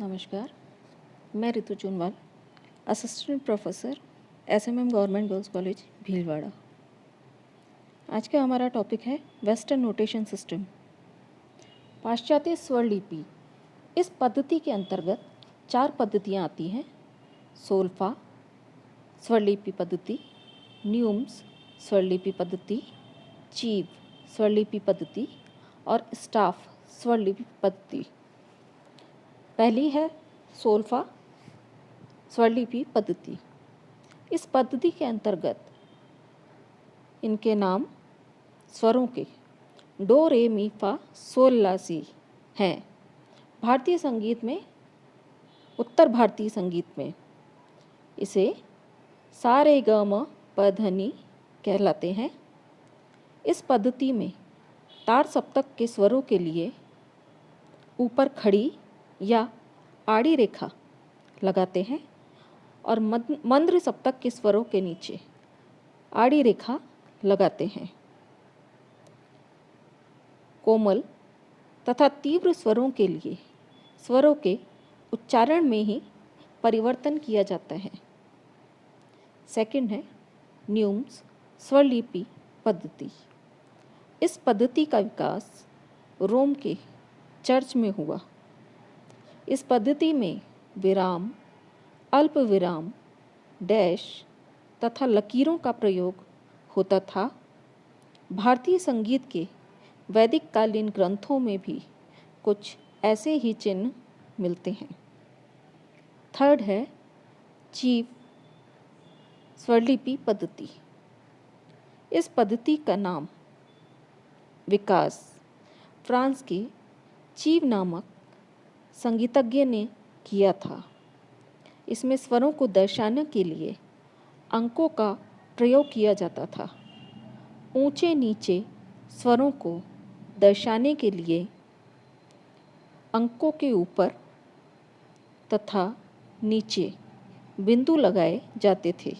नमस्कार, मैं Ritu Chunwal, assistant professor SMM government girls college Bhilwara. आज का हमारा टॉपिक है वेस्टर्न नोटेशन सिस्टम। पाश्चात्य स्वर लिपि। इस पद्धति के अंतर्गत 4 पद्धतियाँ आती हैं: सोल्फा स्वरलिपि पद्धति, न्यूम्स स्वरलिपि पद्धति, चीव स्वरलिपि पद्धति और स्टाफ स्वरलिपि पद्धति। पहली है सोल्फा स्वरलिपि पद्धति। इस पद्धति के अंतर्गत इनके नाम स्वरों के डो रे मी फा सोल ला सी हैं। भारतीय संगीत में, उत्तर भारतीय संगीत में इसे सा रे ग म प ध नि कहलाते हैं। इस पद्धति में तार सप्तक के स्वरों के लिए ऊपर खड़ी या आड़ी रेखा लगाते हैं और मंद्र सप्तक के स्वरों के नीचे आड़ी रेखा लगाते हैं। कोमल तथा तीव्र स्वरों के लिए स्वरों के उच्चारण में ही परिवर्तन किया जाता है। सेकंड है न्यूम्स स्वरलिपि पद्धति। इस पद्धति का विकास रोम के चर्च में हुआ। इस पद्धति में विराम, अल्प विराम, डैश तथा लकीरों का प्रयोग होता था। भारतीय संगीत के वैदिक कालीन ग्रंथों में भी कुछ ऐसे ही चिन्ह मिलते हैं। थर्ड है चीव स्वरलिपि पद्धति। इस पद्धति का नाम विकास फ्रांस के चीव नामक संगीतज्ञ ने किया था। इसमें स्वरों को दर्शाने के लिए अंकों का प्रयोग किया जाता था। ऊंचे नीचे स्वरों को दर्शाने के लिए अंकों के ऊपर तथा नीचे बिंदु लगाए जाते थे।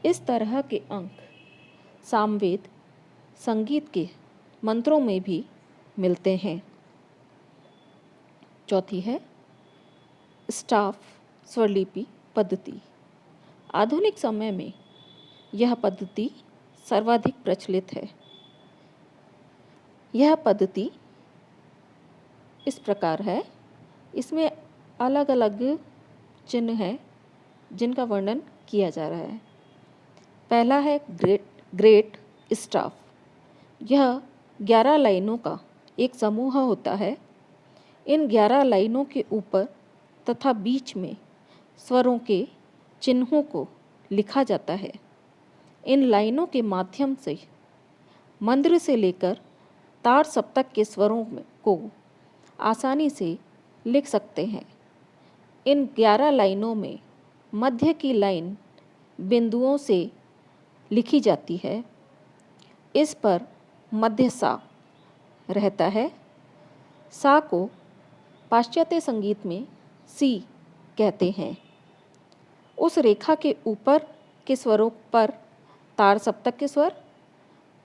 इस तरह के अंक सामवेद संगीत के मंत्रों में भी मिलते हैं। चौथी है स्टाफ स्वरलिपि पद्धति। आधुनिक समय में यह पद्धति सर्वाधिक प्रचलित है। यह पद्धति इस प्रकार है, इसमें अलग अलग चिन्ह हैं जिनका वर्णन किया जा रहा है। पहला है ग्रेट स्टाफ। यह 11 लाइनों का एक समूह होता है। इन 11 लाइनों के ऊपर तथा बीच में स्वरों के चिन्हों को लिखा जाता है। इन लाइनों के माध्यम से मंद्र से लेकर तार सप्तक के स्वरों को आसानी से लिख सकते हैं। इन 11 लाइनों में मध्य की लाइन बिंदुओं से लिखी जाती है। इस पर मध्य सा रहता है। सा को पाश्चात्य संगीत में सी कहते हैं। उस रेखा के ऊपर के स्वरों पर तार सप्तक के स्वर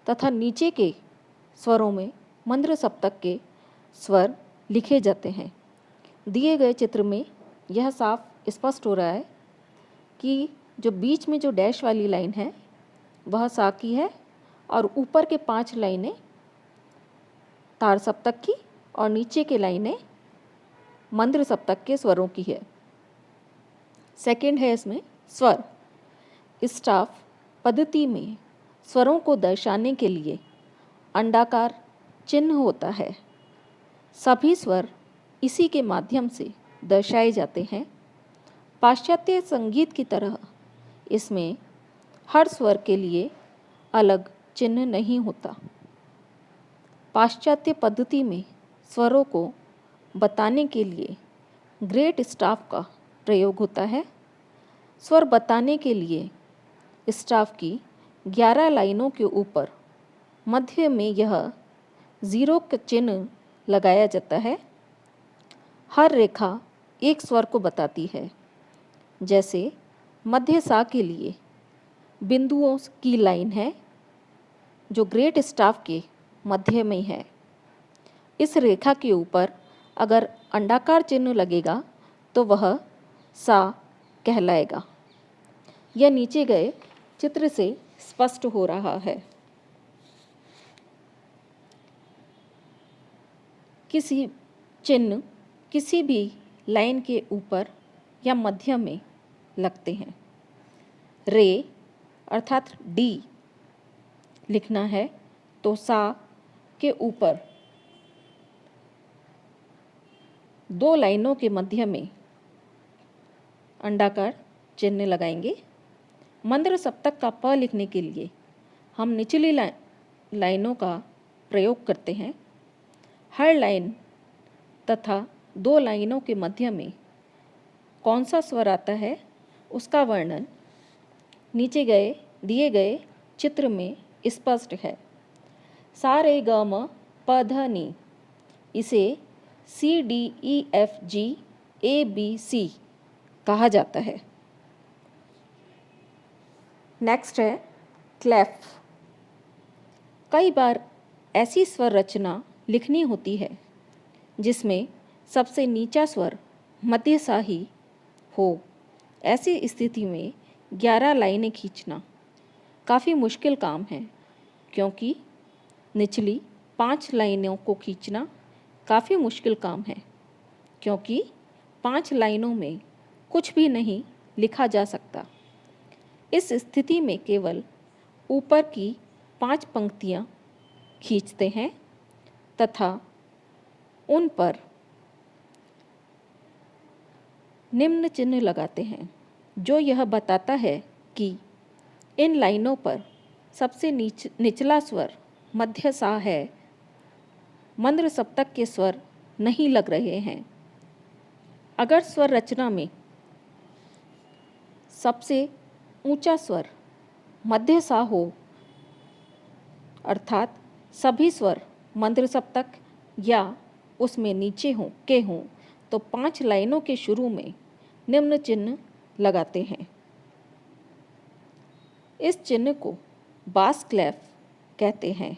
तथा नीचे के स्वरों में मंद्र सप्तक के स्वर लिखे जाते हैं। दिए गए चित्र में यह साफ स्पष्ट हो रहा है कि जो बीच में जो डैश वाली लाइन है वह सा की है और ऊपर के 5 लाइनें तार सप्तक की और नीचे के लाइनें मंद्र सप्तक के स्वरों की है। सेकंड है इसमें स्वर। स्टाफ पद्धति में स्वरों को दर्शाने के लिए अंडाकार चिन्ह होता है। सभी स्वर इसी के माध्यम से दर्शाए जाते हैं। पाश्चात्य संगीत की तरह इसमें हर स्वर के लिए अलग चिन्ह नहीं होता। पाश्चात्य पद्धति में स्वरों को बताने के लिए ग्रेट स्टाफ का प्रयोग होता है। स्वर बताने के लिए स्टाफ की 11 लाइनों के ऊपर मध्य में यह 0 का चिन्ह लगाया जाता है। हर रेखा एक स्वर को बताती है। जैसे मध्य सा के लिए बिंदुओं की लाइन है जो ग्रेट स्टाफ के मध्य में है। इस रेखा के ऊपर अगर अंडाकार चिन्ह लगेगा तो वह सा कहलाएगा। यह नीचे गए चित्र से स्पष्ट हो रहा है। किसी चिन्ह किसी भी लाइन के ऊपर या मध्य में लगते हैं। रे अर्थात डी लिखना है तो सा के ऊपर दो लाइनों के मध्य में अंडाकार चिन्ह लगाएंगे। मंद्र सप्तक का प लिखने के लिए हम निचली लाइनों का प्रयोग करते हैं। हर लाइन तथा दो लाइनों के मध्य में कौन सा स्वर आता है उसका वर्णन नीचे दिए गए चित्र में स्पष्ट है। सा रे ग म प ध नि, इसे CDEFGABC कहा जाता है। नेक्स्ट है क्लेफ। कई बार ऐसी स्वर रचना लिखनी होती है जिसमें सबसे नीचा स्वर मध्य सा ही हो। ऐसी स्थिति में 11 लाइनें खींचना काफ़ी मुश्किल काम है, क्योंकि निचली 5 लाइनों को खींचना काफ़ी मुश्किल काम है, क्योंकि 5 लाइनों में कुछ भी नहीं लिखा जा सकता। इस स्थिति में केवल ऊपर की 5 पंक्तियाँ खींचते हैं तथा उन पर निम्न चिन्ह लगाते हैं, जो यह बताता है कि इन लाइनों पर सबसे निचला स्वर मध्य सा है। मंद्र सप्तक के स्वर नहीं लग रहे हैं। अगर स्वर रचना में सबसे ऊंचा स्वर मध्य सा हो, अर्थात सभी स्वर मंद्र सप्तक या उसमें नीचे हों, तो 5 लाइनों के शुरू में निम्न चिन्ह लगाते हैं। इस चिन्ह को बास क्लेफ कहते हैं।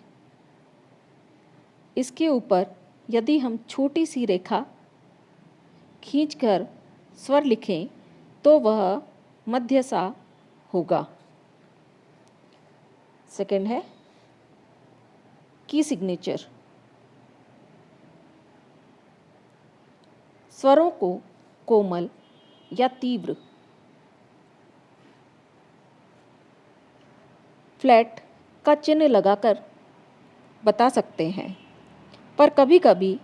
इसके ऊपर यदि हम छोटी सी रेखा खींचकर स्वर लिखें तो वह मध्य सा होगा। सेकंड है की सिग्नेचर। स्वरों को कोमल या तीव्र, फ्लैट का चिन्ह लगाकर बता सकते हैं, पर कभी कभी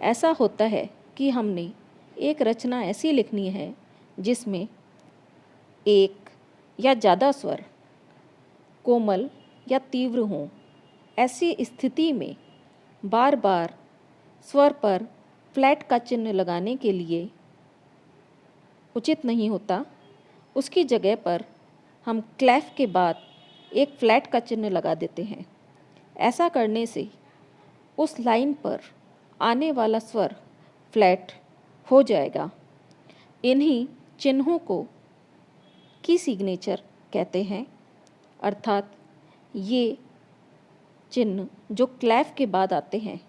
ऐसा होता है कि हमने एक रचना ऐसी लिखनी है जिसमें एक या ज़्यादा स्वर कोमल या तीव्र हों। ऐसी स्थिति में बार बार स्वर पर फ्लैट का चिन्ह लगाने के लिए उचित नहीं होता। उसकी जगह पर हम क्लेफ के बाद एक फ्लैट का चिन्ह लगा देते हैं। ऐसा करने से उस लाइन पर आने वाला स्वर फ्लैट हो जाएगा। इन्हीं चिन्हों को की सिग्नेचर कहते हैं, अर्थात ये चिन्ह जो क्लेफ के बाद आते हैं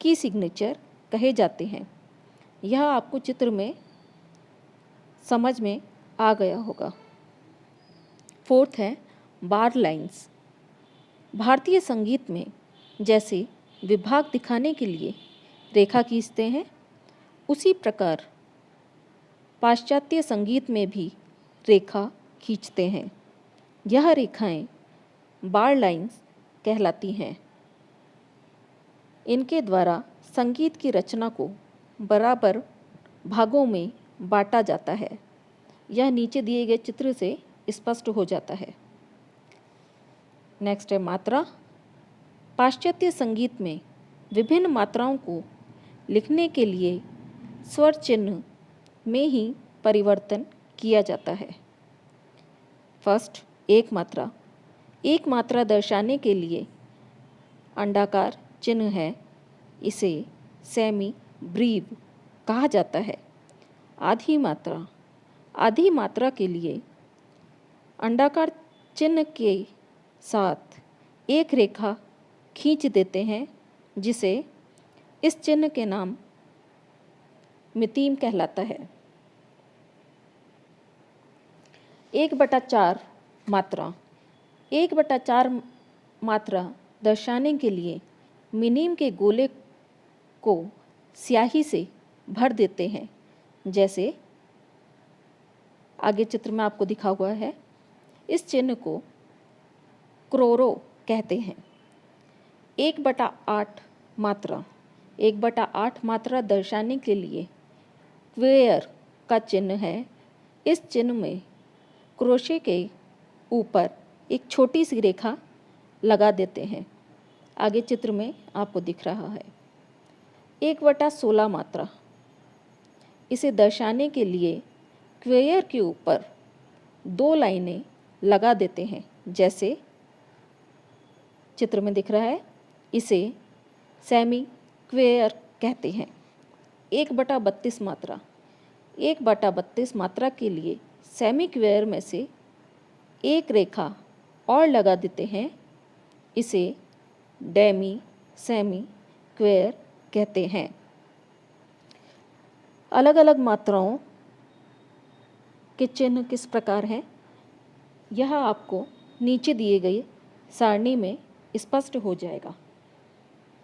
की सिग्नेचर कहे जाते हैं। यह आपको चित्र में समझ में आ गया होगा। फोर्थ है बार लाइंस। भारतीय संगीत में जैसे विभाग दिखाने के लिए रेखा खींचते हैं, उसी प्रकार पाश्चात्य संगीत में भी रेखा खींचते हैं। यह रेखाएं बार लाइंस कहलाती हैं। इनके द्वारा संगीत की रचना को बराबर भागों में बांटा जाता है। यह नीचे दिए गए चित्र से स्पष्ट हो जाता है। नेक्स्ट है मात्रा। पाश्चात्य संगीत में विभिन्न मात्राओं को लिखने के लिए स्वर चिन्ह में ही परिवर्तन किया जाता है। फर्स्ट एक मात्रा। एक मात्रा दर्शाने के लिए अंडाकार चिन्ह है, इसे सेमी ब्रीव कहा जाता है। आधी मात्रा। आधी मात्रा के लिए अंडाकार चिन्ह के साथ एक रेखा खींच देते हैं, जिसे इस चिन्ह के नाम मितीम कहलाता है। 1/4 मात्रा। 1/4 मात्रा दर्शाने के लिए मिनीम के गोले को स्याही से भर देते हैं, जैसे आगे चित्र में आपको दिखा हुआ है। इस चिन्ह को क्रोरो कहते हैं। 1/8 मात्रा। 1/8 मात्रा दर्शाने के लिए क्वेयर का चिन्ह है। इस चिन्ह में क्रोशे के ऊपर एक छोटी सी रेखा लगा देते हैं। आगे चित्र में आपको दिख रहा है। 1/16 मात्रा। इसे दर्शाने के लिए क्वेयर के ऊपर 2 लाइनें लगा देते हैं, जैसे चित्र में दिख रहा है। इसे सेमी क्वेयर कहते हैं। 1/32 मात्रा। 1/32 मात्रा के लिए सेमी क्वेयर में से एक रेखा और लगा देते हैं। इसे डेमी सेमी क्वेयर कहते हैं। अलग अलग मात्राओं के चिन्ह किस प्रकार हैं, यह आपको नीचे दिए गए सारणी में स्पष्ट हो जाएगा।